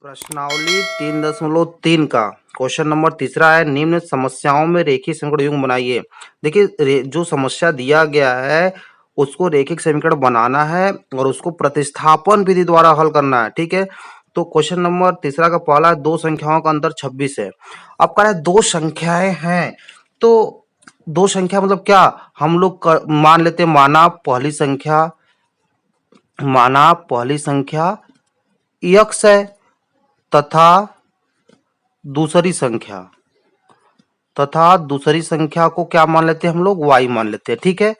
प्रश्नावली 3.3 का question number तीसरा है। निम्न समस्याओं में रेखीय समीकरण युग्म बनाइए। देखिए जो समस्या दिया गया है उसको रेखिक समीकरण बनाना है और उसको प्रतिस्थापन विधि द्वारा हल करना है। ठीक है, तो क्वेश्चन नंबर तीसरा का पहला है, दो संख्याओं का अंतर 26 है। अब कह रहा है दो संख्याएं हैं, तो दो संख्या मतलब क्या, हम लोग मान लेते हैं, माना पहली संख्या x है तथा दूसरी संख्या को क्या मान लेते हैं, हम लोग y मान लेते हैं। ठीक है,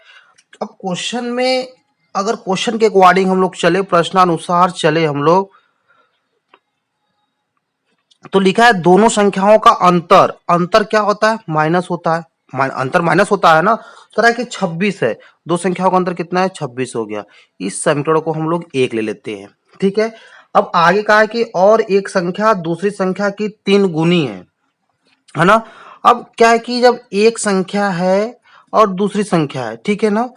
अब क्वेश्चन में अगर क्वेश्चन के अकॉर्डिंग हम लोग चले, प्रश्नानुसार चले हम लोग, तो लिखा है दोनों संख्याओं का अंतर क्या होता है, माइनस होता है। अंतर माइनस होता है ना, तो रहा है कि 26 है, दो संख्याओं का अंतर कितना है, 26 हो गया। इस समीकरण को हम लोग एक ले लेते हैं। ठीक है, अब आगे कहा है कि और एक संख्या दूसरी संख्या की 3 गुनी है ना। अब क्या है कि जब एक संख्या है और दूसरी संख्या है, ठीक है ना,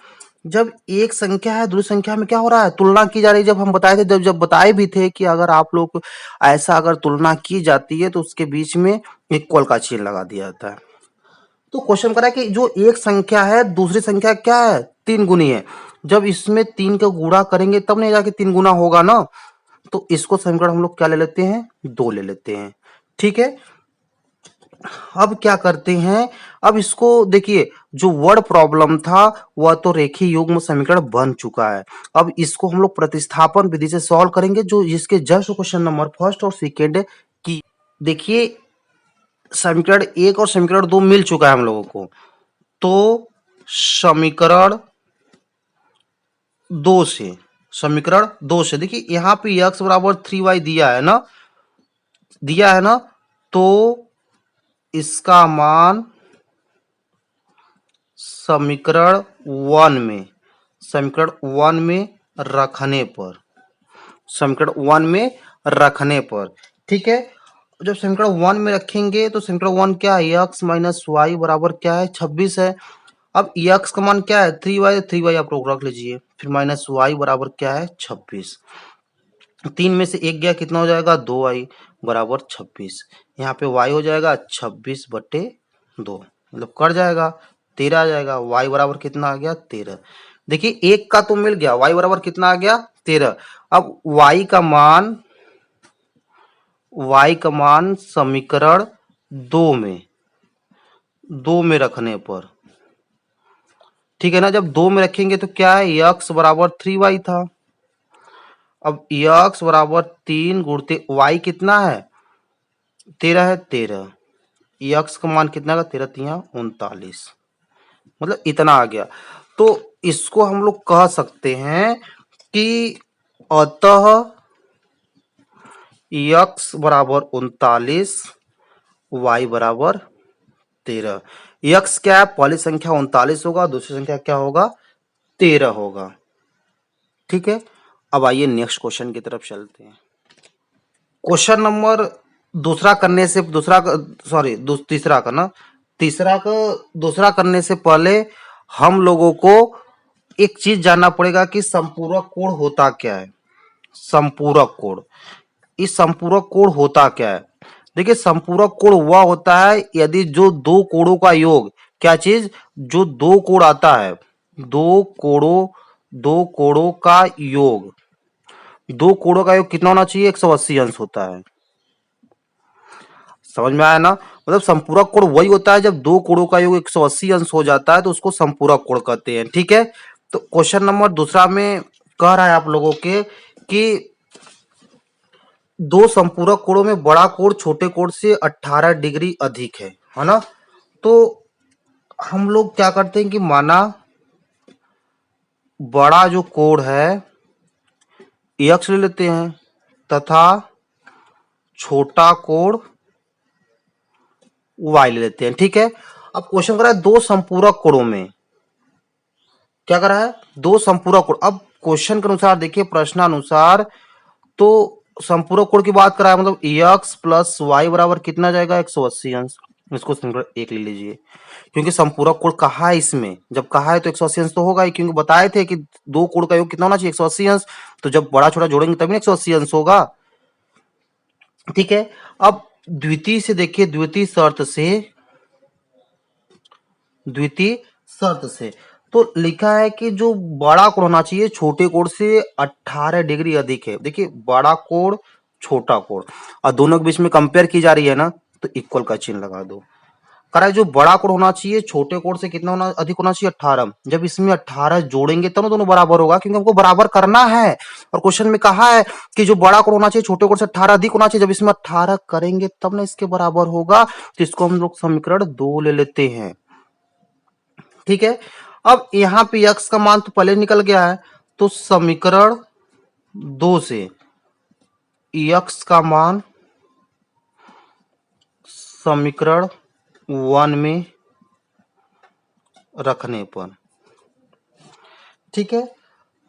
जब एक संख्या है दूसरी संख्या में क्या हो रहा है, तुलना की जा रही है। जब हम बताए थे, जब बताए भी थे कि अगर आप लोग ऐसा अगर तुलना की जाती है तो उसके बीच में इक्वल का चिन्ह लगा दिया जाता है। तो क्वेश्चन करा कि जो एक संख्या है दूसरी संख्या क्या है, 3 गुनी है। जब इसमें 3 का गुणा करेंगे तब नहीं जाके 3 गुना होगा ना, तो इसको समीकरण हम लोग क्या ले लेते हैं, 2 ले लेते हैं। ठीक है, अब क्या करते हैं, अब इसको देखिए, जो वर्ड प्रॉब्लम था वह तो रेखीय युग्म समीकरण बन चुका है। अब इसको हम लोग प्रतिस्थापन विधि से सॉल्व करेंगे, जो जिसके जस्ट क्वेश्चन नंबर फर्स्ट और सेकेंड की। देखिए समीकरण 1 और समीकरण 2 मिल चुका है हम लोगों को, तो समीकरण 2 से देखिए यहाँ पे x बराबर 3y दिया है ना, तो इसका मान समीकरण 1 में रखने पर ठीक है, जब समीकरण 1 में रखेंगे तो समीकरण 1 क्या है, x माइनस वाई बराबर क्या है, 26 है। अब x का मान क्या है, 3y आप लोग रख लीजिए, फिर माइनस वाई बराबर क्या है, 26। 3 में से 1 गया, कितना हो जाएगा, 2y बराबर 26। यहाँ पे y हो जाएगा 26/2, मतलब कट जाएगा, 13 आ जाएगा। y बराबर कितना आ गया, 13। देखिए एक का तो मिल गया, y बराबर कितना आ गया, 13। अब y का मान समीकरण 2 में रखने पर, ठीक है ना, जब 2 में रखेंगे तो क्या है, x बराबर 3y था। अब x बराबर 3 गुणते y कितना है, 13 है, 13, x का मान कितना का, 13 3 39, मतलब इतना आ गया। तो इसको हम लोग कह सकते हैं कि अतः x बराबर 39, y बराबर 13। x क्या है, पहली संख्या 39 होगा, दूसरी संख्या क्या होगा, 13 होगा। ठीक है, अब आइए नेक्स्ट क्वेश्चन की तरफ चलते हैं। क्वेश्चन नंबर दूसरा करने से पहले हम लोगों को एक चीज जानना पड़ेगा कि संपूरक कोण होता क्या है। संपूरक कोण होता क्या है, देखिए संपूरक कोण वह होता है यदि जो दो कोणों का योग, क्या चीज, जो दो कोण आता है, दो कोणों का योग, कितना होना चाहिए, 180 अंश होता है। समझ में आया ना, मतलब संपूरक कोण वही होता है जब दो कोणों का योग 180 अंश हो जाता है, तो उसको संपूरक कोण कहते हैं। ठीक है, तो क्वेश्चन नंबर दूसरा में कह रहा है आप लोगों के कि दो संपूरक कोणों में बड़ा कोण छोटे कोण से 18 डिग्री अधिक है ना। तो हम लोग क्या करते हैं कि माना बड़ा जो कोण है x ले लेते हैं तथा छोटा कोण y ले लेते हैं। ठीक है, अब क्वेश्चन कर रहा है दो संपूरक कोणों में, क्या कर रहा है, दो संपूरक कोण। अब क्वेश्चन के अनुसार देखिए, प्रश्नानुसार तो संपूरक कोण की बात करा है, मतलब x प्लस वाई बराबर कितना जाएगा, 180 अंश। इसको समीकरण 1 ले लीजिए, क्योंकि संपूरक कोण कहा है, इसमें जब कहा है तो 180 अंश तो होगा ही, क्योंकि बताए थे कि दो कोण का योग कितना होना चाहिए, 180 अंश। तो जब बड़ा छोटा जोड़ेंगे तभी 180 अंश होगा। ठीक है। अब द्वितीय से देखिए, द्वितीय शर्त से तो लिखा है कि जो बड़ा कोण होना चाहिए छोटे कोण से 18 डिग्री अधिक है। देखिए बड़ा कोण छोटा कोण और दोनों के बीच में कंपेयर की जा रही है ना, तो इक्वल का चिन्ह लगा दो। कह रहा है जो बड़ा कोण होना चाहिए छोटे कोण से कितना होना अधिक होना चाहिए 18। जब इसमें 18 जोड़ेंगे तब ना दोनों बराबर होगा, क्योंकि हमको बराबर करना है। और क्वेश्चन में कहा है कि जो बड़ा कोण होना चाहिए छोटे कोण से 18 अधिक होना चाहिए। जब इसमें 18 करेंगे तब ना इसके बराबर होगा। तो इसको हम लोग समीकरण 2 ले लेते हैं। ठीक है। अब यहां पे x का मान तो पहले निकल गया है, तो समीकरण 2 से x का मान समीकरण 1 में रखने पर, ठीक है,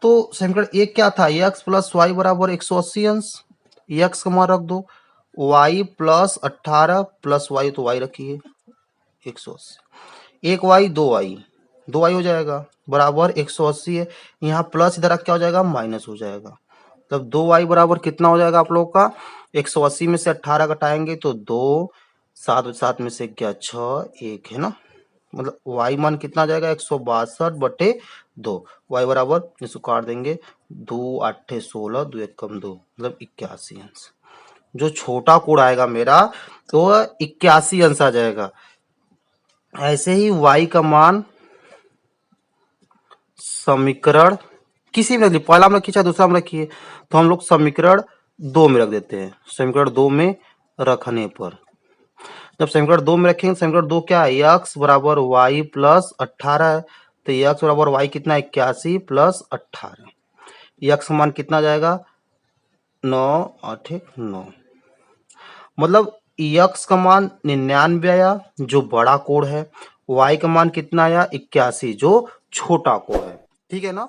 तो समीकरण एक क्या था, x प्लस वाई बराबर 180 अंश। x का मान रख दो, y प्लस 18 प्लस वाई, तो y रखिए 180। एक y दो y हो जाएगा बराबर 180 है। यहाँ प्लस इधर क्या हो जाएगा, माइनस हो जाएगा। तब 2y बराबर कितना हो जाएगा आप लोग का, 180 में से 18 घटाएंगे तो 2, 7 में से क्या 6, 1 है ना। मतलब y मान कितना आ जाएगा 162/2। y बराबर इसको काट देंगे, 2 8 16, 2 1 कम 2, मतलब 81 अंश। जो छोटा कोण आएगा मेरा तो 81 अंश आ जाएगा। ऐसे ही y का मान समीकरण किसी में रखिए, पहला में रखिए चाहे दूसरा में रखिए, तो हम लोग समीकरण 2 में रख देते हैं। समीकरण 2 में रखने पर जब समीकरण 2 में रखेंगे, समीकरण 2 क्या है, x बराबर y प्लस 18 है। तो x बराबर y कितना है, 81 प्लस 18। x मान कितना जाएगा, 9 8 9। मतलब x का मान 99 आया जो बड़ा कोण है, y का मान कितना आया 81 जो छोटा कोण है। ठीक है ना।